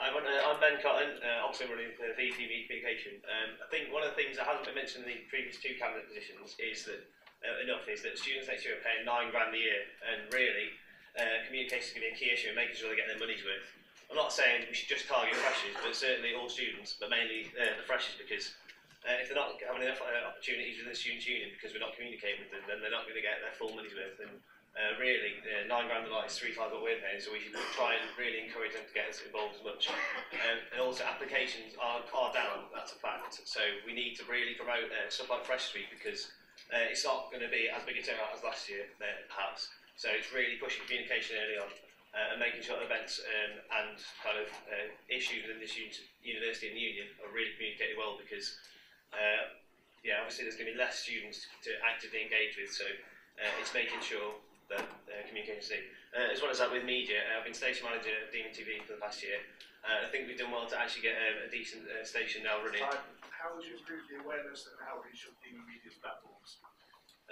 I'm Ben Cotton, also running for VTV Communication. I think one of the things that hasn't been mentioned in the previous two cabinet positions is that students next year are paying £9 grand a year, and really communication is going to be a key issue in making sure they get their money's worth. I'm not saying we should just target freshers, but certainly all students, but mainly the freshers, because if they're not having enough opportunities within the Students' Union because we're not communicating with them, then they're not going to get their full money's worth. And really, £9 grand a lot is 3 times what we're paying, so we should try and really encourage them to get us involved as much. And also, applications are down, that's a fact. So we need to really promote stuff like Fresh Street, because it's not going to be as big a turnout as last year, perhaps. So it's really pushing communication early on and making sure events and kind of issues within this university and the union are really communicated well, because obviously there's going to be less students to actively engage with. So it's making sure that communication is seen. As well as that, with media, I've been station manager at DMTV for the past year. I think we've done well to actually get a decent station now running. How would you improve the awareness and outreach of DME Media's platforms?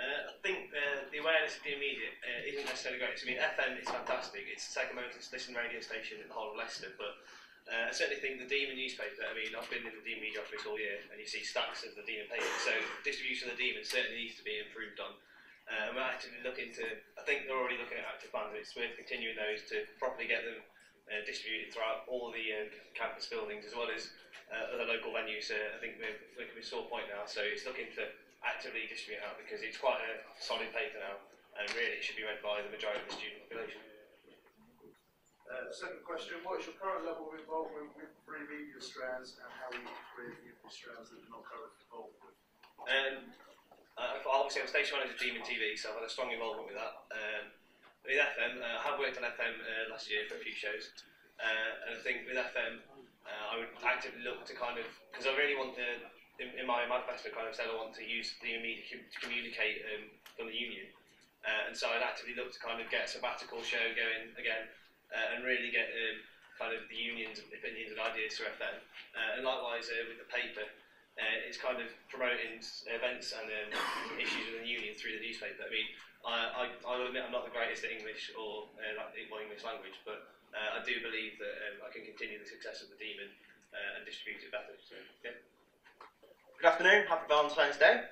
I think the awareness of DME Media isn't necessarily great. So, I mean, FM is fantastic. It's the second most listened radio station in the whole of Leicester, but I certainly think the Demon newspaper, I mean, I've been in the Demon Media office all year, and you see stacks of the Demon paper, so distribution of the Demon certainly needs to be improved on. And we're actively looking to, I think they're already looking at active plans, it's worth continuing those to properly get them distributed throughout all the campus buildings, as well as other local venues. I think we're at a sore point now, so it's looking to actively distribute out, because it's quite a solid paper now, and really it should be read by the majority of the student population. Second question, what is your current level of involvement with free media strands, and how will you create new strands that you're not currently involved with? Obviously, I'm station manager of DMTV, so I've had a strong involvement with that. With FM, I have worked on FM last year for a few shows, and I think with FM, I would actively look to kind of, because I really want to, in my manifesto, kind of said I want to use the media to communicate from the union, and so I'd actively look to kind of get a sabbatical show going again, and really get kind of the union's opinions and ideas through FM, and likewise with the paper. It's kind of promoting events and issues within the union through the newspaper. I mean, I'll admit I'm not the greatest at English or English language, but I do believe that I can continue the success of the Demon and distribute it better. So, yeah. Good afternoon, happy Valentine's Day.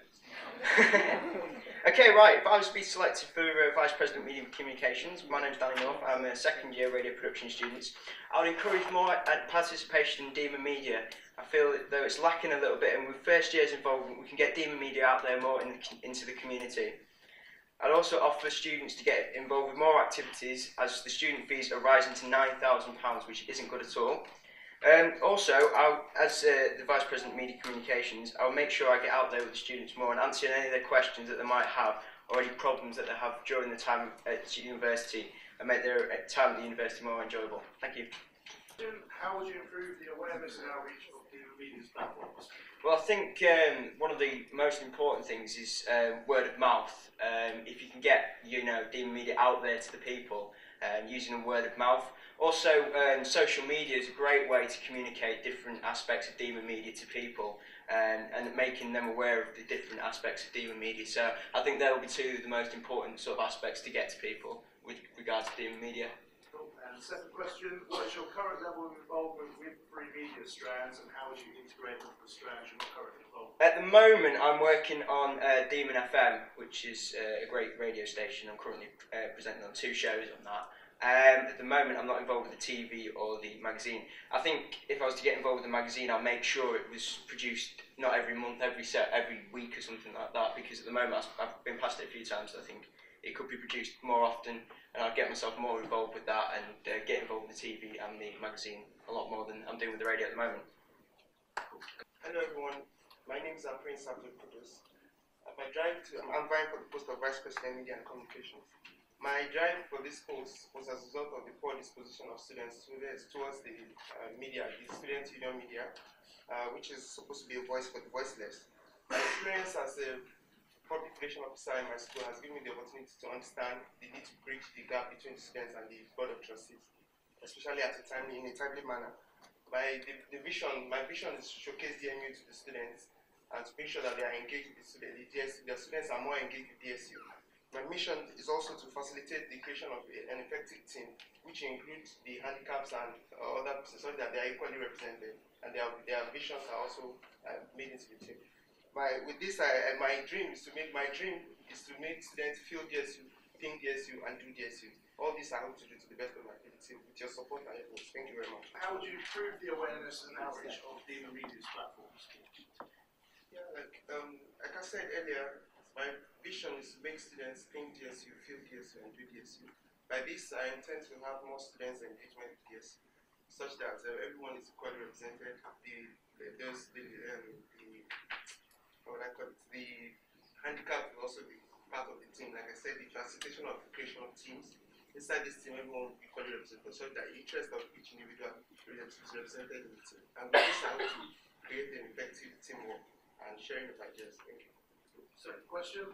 Okay, right, if I was to be selected for Vice President Media Communications, my name's Danny North, I'm a second year radio production student. I would encourage more participation in Demon Media. I feel that though it's lacking a little bit, and with first year's involvement, we can get Demon Media out there more into the community. I'd also offer students to get involved with more activities, as the student fees are rising to £9,000, which isn't good at all. Also, as the Vice President of Media Communications, I'll make sure I get out there with the students more and answer any of their questions that they might have, or any problems that they have during the time at university, and make their time at the university more enjoyable. Thank you. How would you improve the awareness and outreach of the media's platforms? Well, I think one of the most important things is word of mouth. If you can get, Demon Media out there to the people, using a word of mouth. Also, social media is a great way to communicate different aspects of Demon Media to people, and making them aware of the different aspects of Demon Media. So I think that will be two of the most important sort of aspects to get to people with regards to Demon Media. Cool. And the second question, what is your current level of involvement with free media strands, and how would you integrate with the strands you're not currently involved with? At the moment, I'm working on Demon FM, which is a great radio station. I'm currently presenting on 2 shows on that. At the moment, I'm not involved with the TV or the magazine. I think if I was to get involved with the magazine, I'll make sure it was produced not every month, every week or something like that, because at the moment I've been past it a few times, so I think it could be produced more often, and I'll get myself more involved with that and get involved with the TV and the magazine a lot more than I'm doing with the radio at the moment. Hello everyone, my name is Prince Abdul Kudus. I'm vying for the post of Vice President Media and Communications. My drive for this post was as a result of the poor disposition of students towards the media, the student union media, which is supposed to be a voice for the voiceless. My experience as a public relation officer in my school has given me the opportunity to understand the need to bridge the gap between the students and the board of trustees, especially at a time in a timely manner. My vision is to showcase DMU to the students and to make sure that they are engaged with the students. Their students are more engaged with DSU. My mission is also to facilitate the creation of an effective team, which includes the handicaps and other pieces, so that they are equally represented and their visions are also made into the team. My dream is to make students feel DSU, think DSU, and do DSU. All this I hope to do to the best of my ability with your support and efforts. Thank you very much. How would you improve the awareness and outreach of Deemer Media's platforms? Yeah, like I said earlier, my vision is to make students think DSU, feel DSU, and do DSU. By this, I intend to have more students' engagement with DSU, such that everyone is equally represented. The handicap will also be part of the team. Like I said, the facilitation of the creation of teams. Inside this team, everyone will be equally represented, so that the interest of each individual is represented in the team. And with this, I hope to create an effective teamwork and sharing of ideas. Thank you. Second question.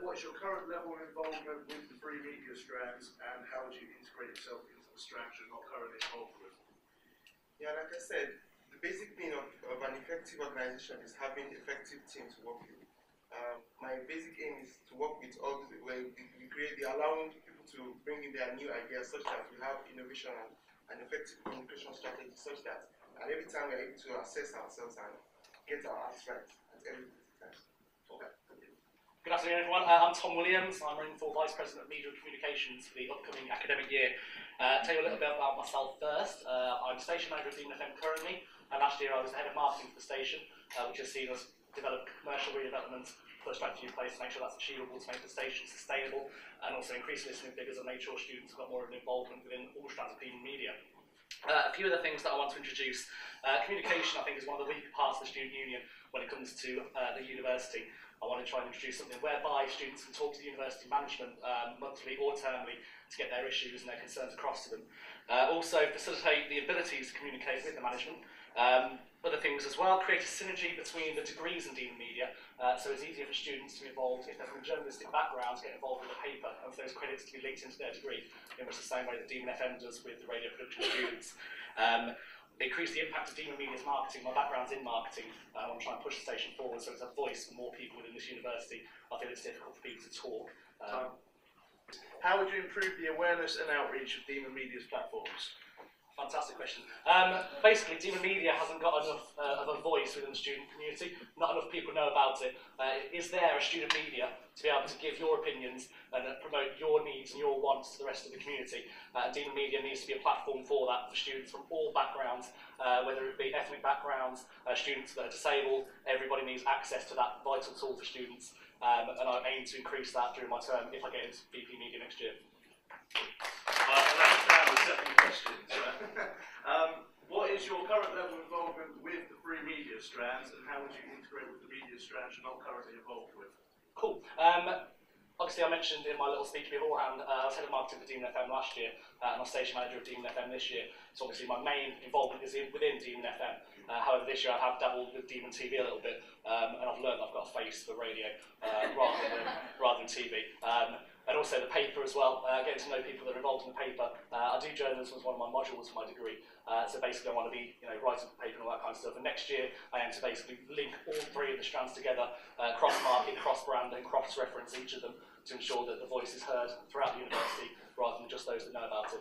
What's your current level of involvement with the free media strands, and how would you integrate yourself into the strands you're not currently involved with? Yeah, like I said, the basic thing of an effective organization is having effective teams to work with. My basic aim is to work with all the way we allowing people to bring in their new ideas, such that we have innovation and effective communication strategy, such that every time we're able to assess ourselves and get our acts right at every time. Okay. Good afternoon, everyone. I'm Tom Williams. I'm running for Vice President of Media and Communications for the upcoming academic year. Tell you a little bit about myself first. I'm Station Manager at Deemer FM currently, and last year I was the Head of Marketing for the station, which has seen us develop commercial redevelopment, put a strategy in place to make sure that's achievable, to make the station sustainable, and also increase listening figures and make sure students have got more of an involvement within all strands of Deemer media. A few of the things that I want to introduce. Communication, I think, is one of the weaker parts of the student union when it comes to the university. I want to try and introduce something whereby students can talk to the university management monthly or termly to get their issues and their concerns across to them. Also facilitate the abilities to communicate with the management. Other things as well, create a synergy between the degrees in Deemer Media, so it's easier for students to be involved, if they're from a journalistic background, to get involved with the paper and for those credits to be linked into their degree, in much the same way that Deemer FM does with the radio production students. Increase the impact of Deemer Media's marketing. My background's in marketing. I want to try and push the station forward so it's a voice for more people within this university. I feel it's difficult for people to talk. How would you improve the awareness and outreach of Deemer Media's platforms? Fantastic question. Basically, Deemer Media hasn't got enough of a voice within the student community. Not enough people know about it. Is there a student media to be able to give your opinions and promote your needs and your wants to the rest of the community? Deemer Media needs to be a platform for that, for students from all backgrounds, whether it be ethnic backgrounds, students that are disabled. Everybody needs access to that vital tool for students. And I aim to increase that during my term if I get into VP Media next year. That was 7 questions. What is your current level of involvement with the free media strands, and how would you integrate with the media strands you're not currently involved with? Cool. Obviously, I mentioned in my little speech beforehand, I was Head of Marketing for Deemer FM last year, and I'm Station Manager of Deemer FM this year. So obviously my main involvement is within Deemer FM. However, this year I have dabbled with Deemer TV a little bit, and I've learned I've got a face for radio rather than TV. And also the paper as well, getting to know people that are involved in the paper. I do journalism as one of my modules for my degree, so basically I want to be writing for paper and all that kind of stuff. And next year I aim to basically link all 3 of the strands together, cross-market, cross-brand and cross-reference each of them to ensure that the voice is heard throughout the university rather than just those that know about it.